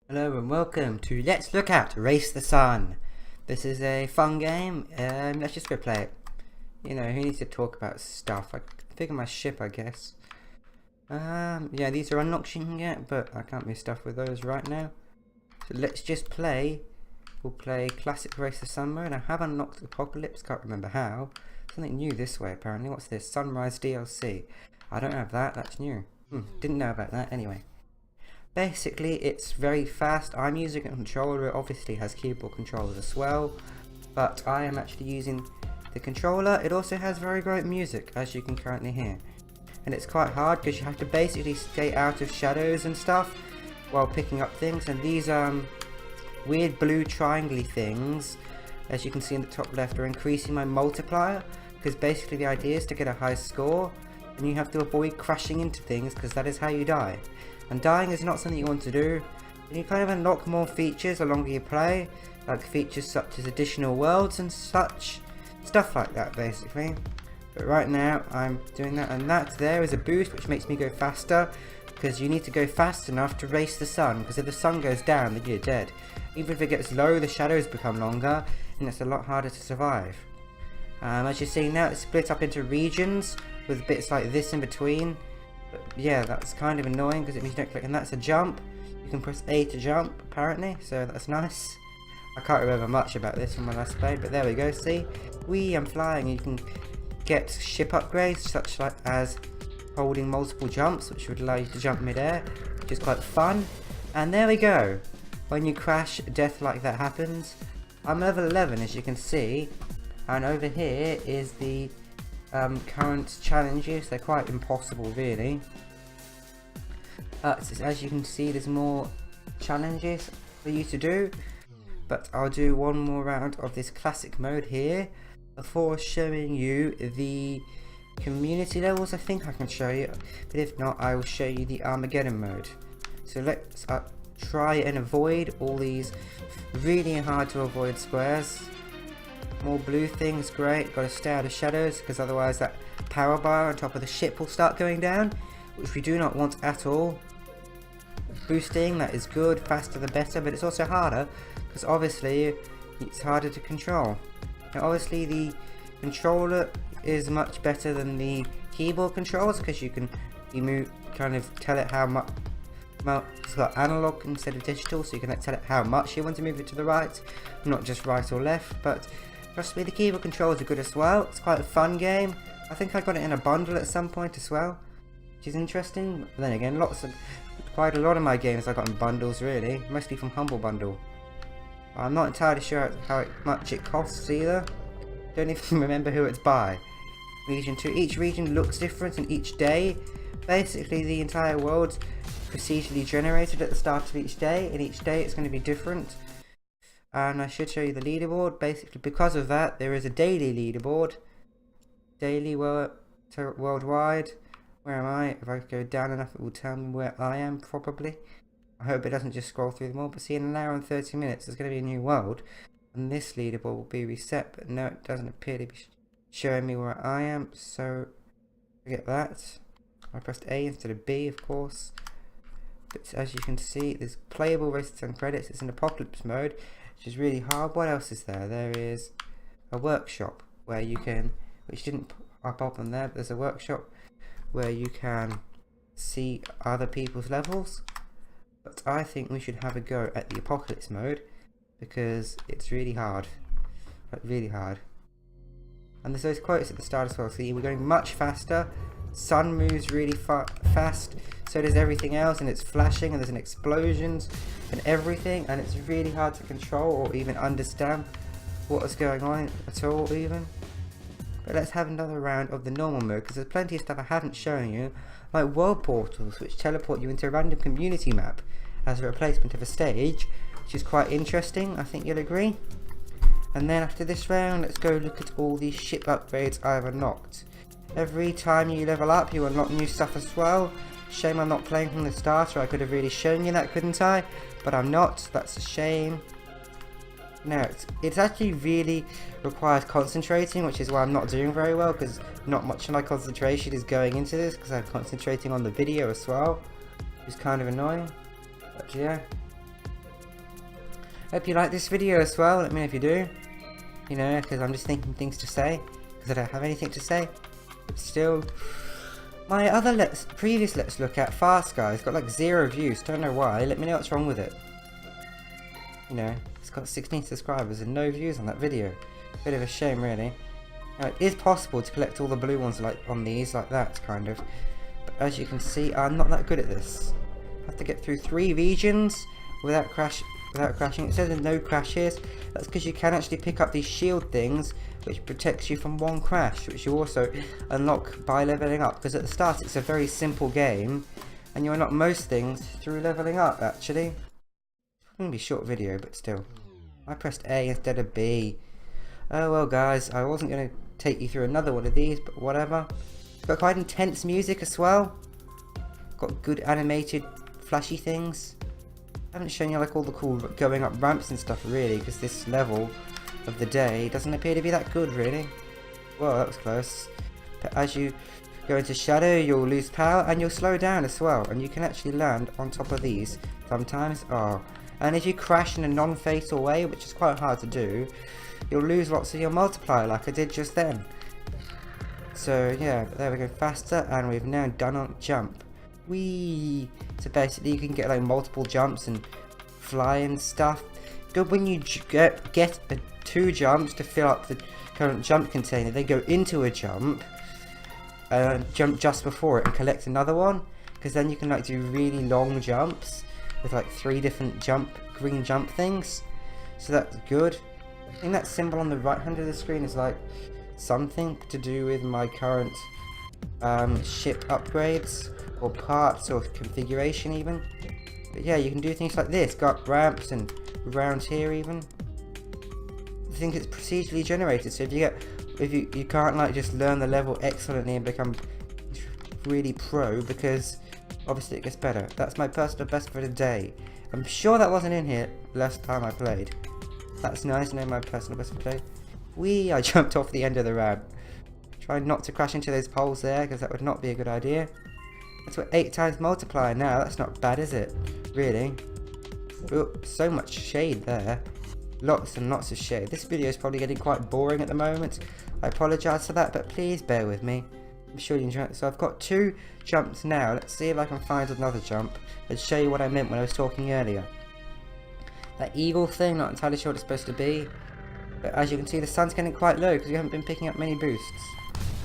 Hello and welcome to Let's Look at Race the Sun. This is a fun game. Let's just go play it. You know, who needs to talk about stuff? I figure my ship, I guess. Yeah, these are unlocked you can get, but I can't be stuff with those right now. So let's just play. We'll play Classic Race the Sun mode. I have unlocked Apocalypse, can't remember how. Something new this way apparently. What's this? Sunrise DLC. I don't have that, that's new. Didn't know about that anyway. Basically, it's very fast. I'm using a controller. It obviously has keyboard controllers as well, but I am actually using the controller. It also has very great music, as you can currently hear. And it's quite hard because you have to basically stay out of shadows and stuff while picking up things. And these weird blue triangle things, as you can see in the top left, are increasing my multiplier. Because basically the idea is to get a high score, and you have to avoid crashing into things because that is how you die. And dying is not something you want to do. And you kind of unlock more features the longer you play, like features such as additional worlds and such, stuff like that basically. But right now I'm doing that, and that there is a boost which makes me go faster, because you need to go fast enough to race the sun, because if the sun goes down then you're dead. Even if it gets low, the shadows become longer and it's a lot harder to survive. As you're seeing now, it's split up into regions with bits like this in between. But yeah, that's kind of annoying because it means you don't click, and that's a jump. You can press A to jump apparently, so that's nice. I can't remember much about this from my last play, but there we go. See, I'm flying. You can get ship upgrades such as holding multiple jumps, which would allow you to jump mid-air, which is quite fun. And there we go. When you crash, death like that happens. I'm level 11 as you can see, and over here is the current challenges. They're quite impossible really. As you can see, there's more challenges for you to do, but I'll do one more round of this classic mode here before showing you the community levels. I think I can show you, but if not, I will show you the Armageddon mode. So let's try and avoid all these really hard to avoid squares. More blue things, great. Got to stay out of shadows because otherwise that power bar on top of the ship will start going down, which we do not want at all. Boosting, that is good, faster the better, but it's also harder because obviously it's harder to control. Now obviously the controller is much better than the keyboard controls because you can kind of tell it how much. It's got analog instead of digital, so you can tell it how much you want to move it to the right, not just right or left. But trust me, the keyboard controls are good as well. It's quite a fun game. I think I got it in a bundle at some point as well, which is interesting. But then again, quite a lot of my games I got in bundles really, mostly from Humble Bundle. I'm not entirely sure how much it costs either. Don't even remember who it's by. Region 2. Each region looks different, and each day, basically the entire world's procedurally generated at the start of each day, and each day it's going to be different. And I should show you the leaderboard. Basically, because of that, there is a daily leaderboard. Daily worldwide. Where am I? If I go down enough, it will tell me where I am, probably. I hope it doesn't just scroll through them all. But see, in an hour and 30 minutes, there's going to be a new world. And this leaderboard will be reset. But no, it doesn't appear to be showing me where I am. So, forget that. I pressed A instead of B, of course. But as you can see, there's playable races and credits. It's in Apocalypse mode, which is really hard. What else is there? There is a workshop where you can, which didn't pop up on there, but there's a workshop where you can see other people's levels. But I think we should have a go at the Apocalypse mode because it's really hard, like really hard. And there's those quotes at the start as well. See, we're going much faster. Sun moves really fast, so does everything else, and it's flashing, and there's an explosions and everything, and it's really hard to control or even understand what is going on at all even. But let's have another round of the normal mode, because there's plenty of stuff I haven't shown you, like world portals, which teleport you into a random community map as a replacement of a stage, which is quite interesting, I think you'll agree. And then after this round, let's go look at all these ship upgrades I've unlocked. Every time you level up, you unlock new stuff as well. Shame I'm not playing from the start, or I could have really shown you that, couldn't I? But I'm not, that's a shame. No, it actually really requires concentrating, which is why I'm not doing very well, because not much of my concentration is going into this, because I'm concentrating on the video as well, which is kind of annoying. But yeah, Hope you like this video as well. Let me know if you do. You know, because I'm just thinking things to say, because I don't have anything to say. But still, my other previous Let's Look at Fast Guy's got like 0 views. Don't know why. Let me know what's wrong with it. You know, it's got 16 subscribers and no views on that video. Bit of a shame, really. Now, it is possible to collect all the blue ones like on these, like that, kind of. But as you can see, I'm not that good at this. I have to get through 3 regions without crashing. It says there's no crashes. That's because you can actually pick up these shield things, which protects you from 1 crash, which you also unlock by leveling up. Because at the start, it's a very simple game, and you unlock most things through leveling up. Actually, it's gonna be a short video, but still, I pressed A instead of B. Oh well, guys, I wasn't gonna take you through another one of these, but whatever. It's got quite intense music as well. Got good animated, flashy things. I haven't shown you like all the cool going up ramps and stuff really, because this level of the day doesn't appear to be that good really. Well, that was close. But as you go into shadow, you'll lose power and you'll slow down as well, and you can actually land on top of these sometimes. Oh, and if you crash in a non-fatal way, which is quite hard to do, you'll lose lots of your multiplier like I did just then. So yeah, but there we go, faster, and we've now done on jump. Whee! So basically you can get like multiple jumps and fly and stuff. Good when you get 2 jumps to fill up the current jump container, then go into a jump, jump just before it and collect another one, because then you can like do really long jumps with like 3 different green jump things. So that's good. I think that symbol on the right hand of the screen is like something to do with my current ship upgrades or parts or configuration even. But yeah, you can do things like this, go up ramps and around here even. I think it's procedurally generated, so if you can't like just learn the level excellently and become really pro, because obviously it gets better. That's my personal best for the day. I'm sure that wasn't in here last time I played. That's nice to know my personal best for the day. Whee! I jumped off the end of the ramp. Try not to crash into those poles there, because that would not be a good idea. That's what 8 times multiplier now. That's not bad, is it? Really? Oh, so much shade there. Lots and lots of shade. This video is probably getting quite boring at the moment. I apologise for that, but please bear with me. I'm sure you enjoy it. So I've got 2 jumps now. Let's see if I can find another jump and show you what I meant when I was talking earlier. That eagle thing, not entirely sure what it's supposed to be. But as you can see, the sun's getting quite low because we haven't been picking up many boosts.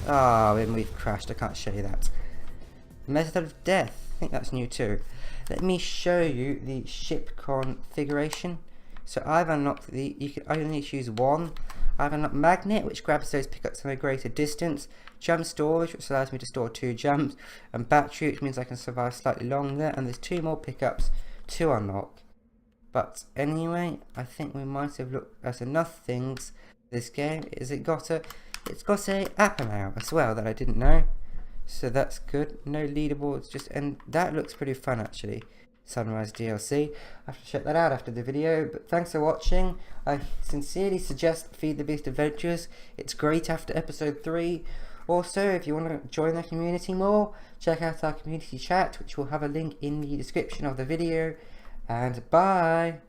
Ah, when we've crashed, I can't show you that. Method of death, I think that's new too. Let me show you the ship configuration. So I've unlocked you can only choose 1. I've unlocked magnet, which grabs those pickups from a greater distance. Jump storage, which allows me to store 2 jumps. And battery, which means I can survive slightly longer. And there's 2 more pickups to unlock. But anyway, I think we might have looked at enough things. This game it's got a app now as well that I didn't know. So that's good. No leaderboards, and that looks pretty fun actually. Sunrise DLC. I have to check that out after the video. But thanks for watching. I sincerely suggest Feed the Beast Adventures. It's great after episode 3. Also, if you want to join the community more, check out our community chat, which will have a link in the description of the video. And bye!